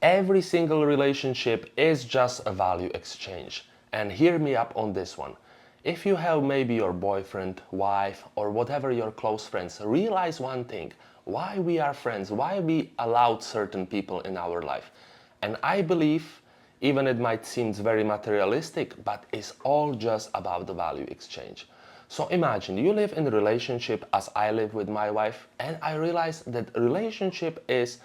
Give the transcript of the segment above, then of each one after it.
Every single relationship is just a value exchange. And hear me up on this one. If you have maybe your boyfriend, wife, or whatever your close friends, realize one thing: why we are friends, why we allowed certain people in our life. And I believe, even it might seem very materialistic, but it's all just about the value exchange. So imagine you live in a relationship as I live with my wife, and I realize that relationship is,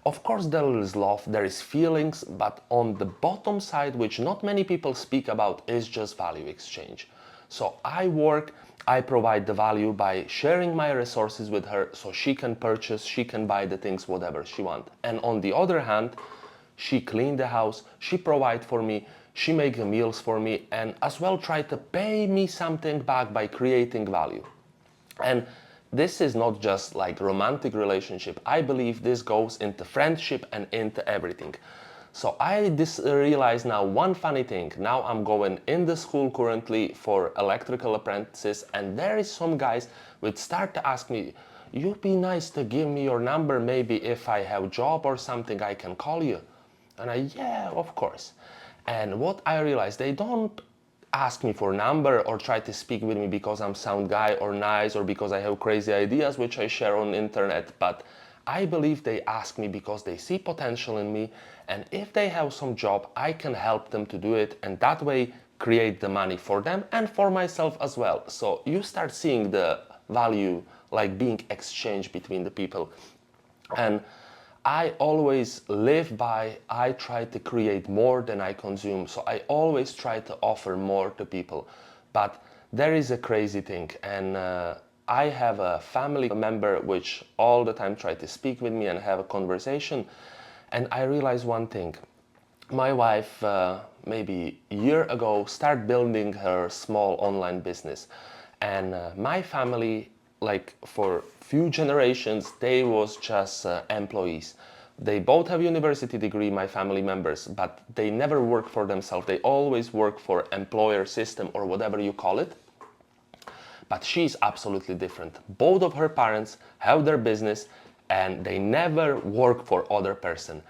of course, there is love, there is feelings, but on the bottom side, which not many people speak about, is just value exchange. So I provide the value by sharing my resources with her so she can purchase, she can buy the things, whatever she wants. And on the other hand, she clean the house, she provide for me, she make the meals for me, and as well try to pay me something back by creating value. And this is not just like romantic relationship. I believe this goes into friendship and into everything. So I realize now one funny thing. Now I'm going in the school currently for electrical apprentices, and there is some guys would start to ask me, "You be nice to give me your number. Maybe if I have job or something, I can call you." And yeah, of course. And what I realized, they don't ask me for a number or try to speak with me because I'm sound guy or nice or because I have crazy ideas which I share on internet, but I believe they ask me because they see potential in me, and if they have some job, I can help them to do it, and that way create the money for them and for myself as well. So you start seeing the value like being exchanged between the people. And I always live by, I try to create more than I consume. So I always try to offer more to people. But there is a crazy thing, and I have a family member which all the time try to speak with me and have a conversation. And I realize one thing. My wife, maybe a year ago, started building her small online business. And my family, like for few generations, they was just employees. They both have university degree, my family members, but they never work for themselves. They always work for employer system or whatever you call it. But she's absolutely different. Both of her parents have their business and they never work for other person.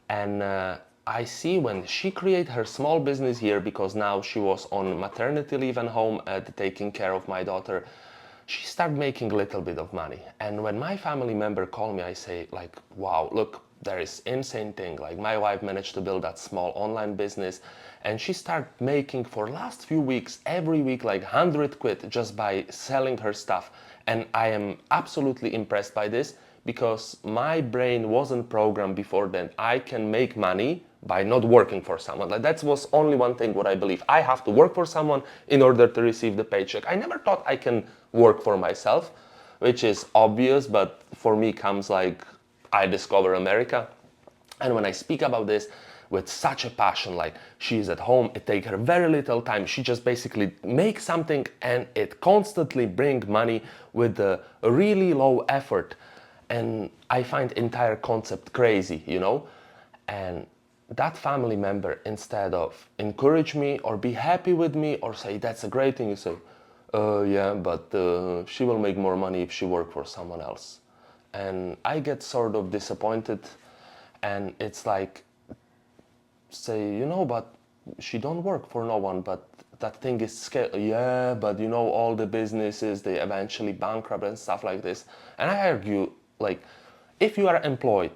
And I see when she create her small business here, because now she was on maternity leave and home taking care of my daughter, she started making a little bit of money. And when my family member call me, I say like, wow, look, there is insane thing. Like my wife managed to build that small online business, and she started making for last few weeks, every week, like 100 quid just by selling her stuff. And I am absolutely impressed by this, because my brain wasn't programmed before then. I can make money by not working for someone. Like that was only one thing what I believe. I have to work for someone in order to receive the paycheck. I never thought I can work for myself, which is obvious, but for me comes like I discover America. And when I speak about this with such a passion, like she is at home, it takes her very little time. She just basically makes something and it constantly brings money with a really low effort. And I find entire concept crazy, you know? And that family member, instead of encourage me or be happy with me or say that's a great thing, you say, yeah, but she will make more money if she work for someone else. And I get sort of disappointed, and it's like, say, you know, but she don't work for no one, but that thing is scary. Yeah, but you know, all the businesses, they eventually bankrupt and stuff like this. And I argue, like, if you are employed,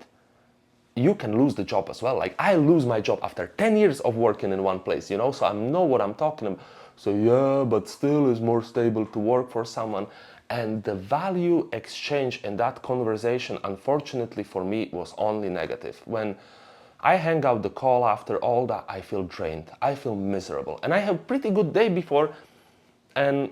you can lose the job as well. Like I lose my job after 10 years of working in one place, you know, so I know what I'm talking about. So yeah, but still it's more stable to work for someone. And the value exchange in that conversation, unfortunately for me, was only negative. When I hang out the call after all that, I feel drained, I feel miserable. And I have a pretty good day before, and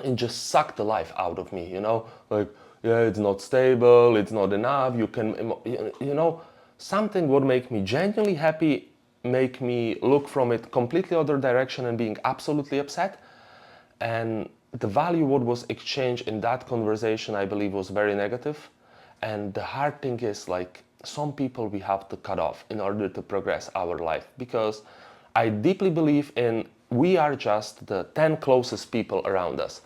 it just sucked the life out of me, you know, like, yeah, it's not stable, it's not enough, you can, you know, something would make me genuinely happy, make me look from it completely other direction and being absolutely upset. And the value what was exchanged in that conversation, I believe, was very negative. And the hard thing is, like, some people we have to cut off in order to progress our life, because I deeply believe in we are just the 10 closest people around us.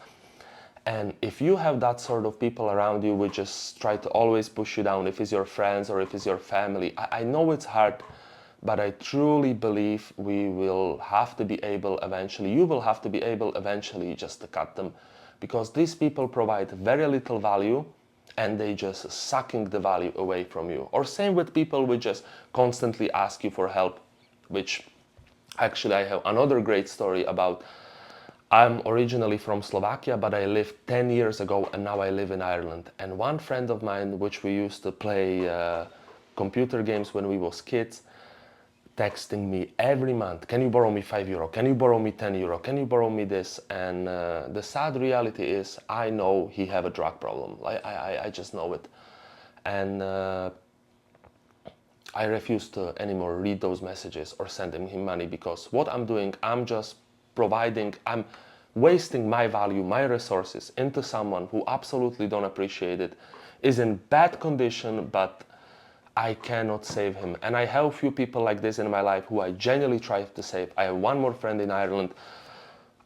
And if you have that sort of people around you which just try to always push you down, if it's your friends or if it's your family, I know it's hard, but I truly believe we will have to be able eventually, you will have to be able eventually just to cut them, because these people provide very little value and they just sucking the value away from you. Or same with people who just constantly ask you for help, which actually I have another great story about. I'm originally from Slovakia, but I lived 10 years ago and now I live in Ireland. And one friend of mine, which we used to play computer games when we was kids, texting me every month, can you borrow me €5? Can you borrow me €10? Can you borrow me this? And the sad reality is I know he have a drug problem. I just know it. And I refuse to anymore read those messages or send him money, because what I'm doing, I'm just providing, I'm wasting my value, my resources into someone who absolutely don't appreciate it, is in bad condition, but I cannot save him. And I have a few people like this in my life who I genuinely try to save. I have one more friend in Ireland.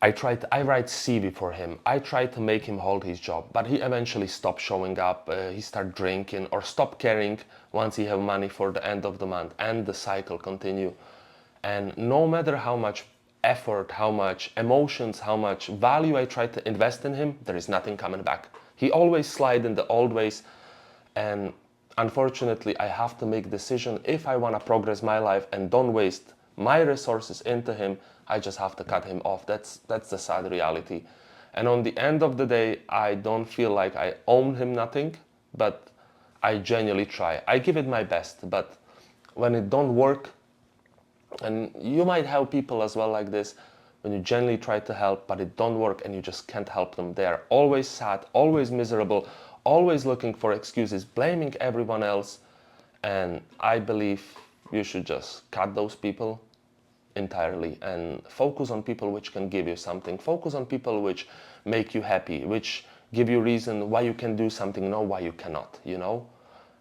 I write CV for him. I tried to make him hold his job, but he eventually stopped showing up. He started drinking or stopped caring once he have money for the end of the month, and the cycle continue. And no matter how much effort, how much emotions, how much value I try to invest in him, there is nothing coming back. He always slide in the old ways, and unfortunately I have to make decision. If I want to progress my life and don't waste my resources into him, I just have to cut him off. That's the sad reality. And on the end of the day, I don't feel like I own him nothing, but I genuinely try. I give it my best, but when it don't work, and you might have people as well like this, when you genuinely try to help, but it don't work and you just can't help them. They are always sad, always miserable, always looking for excuses, blaming everyone else. And I believe you should just cut those people entirely and focus on people which can give you something. Focus on people which make you happy, which give you reason why you can do something, not why you cannot, you know?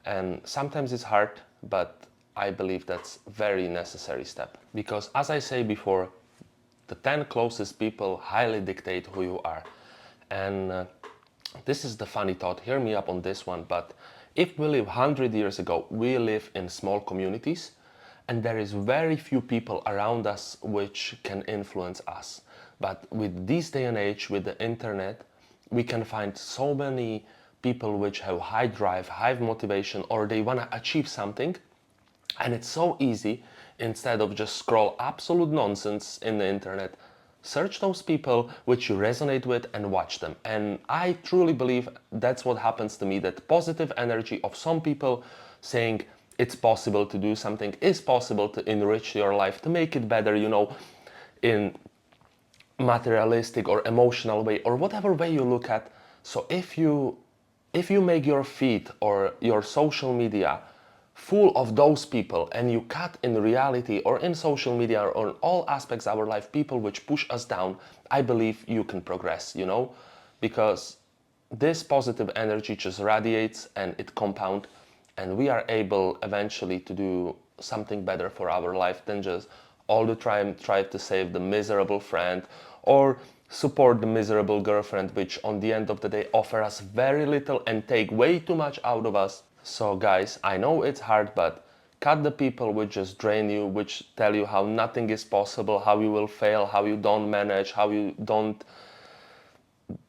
And sometimes it's hard, but I believe that's a very necessary step. Because as I say before, the 10 closest people highly dictate who you are. And this is the funny thought, hear me up on this one, but if we live 100 years ago, we live in small communities, and there is very few people around us which can influence us. But with this day and age, with the internet, we can find so many people which have high drive, high motivation, or they want to achieve something. And it's so easy, instead of just scroll absolute nonsense in the internet, search those people which you resonate with and watch them. And I truly believe that's what happens to me, that positive energy of some people saying it's possible to do something, is possible to enrich your life, to make it better, you know, in materialistic or emotional way, or whatever way you look at. So if you make your feed or your social media full of those people, and you cut in reality or in social media or on all aspects of our life people which push us down, I believe you can progress, you know, because this positive energy just radiates and it compounds, and we are able eventually to do something better for our life than just all the time try to save the miserable friend or support the miserable girlfriend, which on the end of the day offer us very little and take way too much out of us. So guys, I know it's hard, but cut the people which just drain you, which tell you how nothing is possible, how you will fail, how you don't manage, how you don't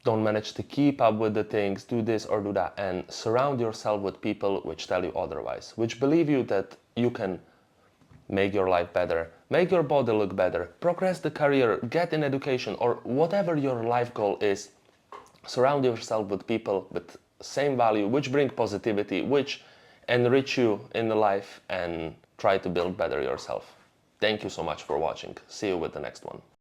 manage to keep up with the things, do this or do that, and surround yourself with people which tell you otherwise, which believe you that you can make your life better, make your body look better, progress the career, get an education, or whatever your life goal is. Surround yourself with people with same value, which bring positivity, which enrich you in the life, and try to build better yourself. Thank you so much for watching. See you with the next one.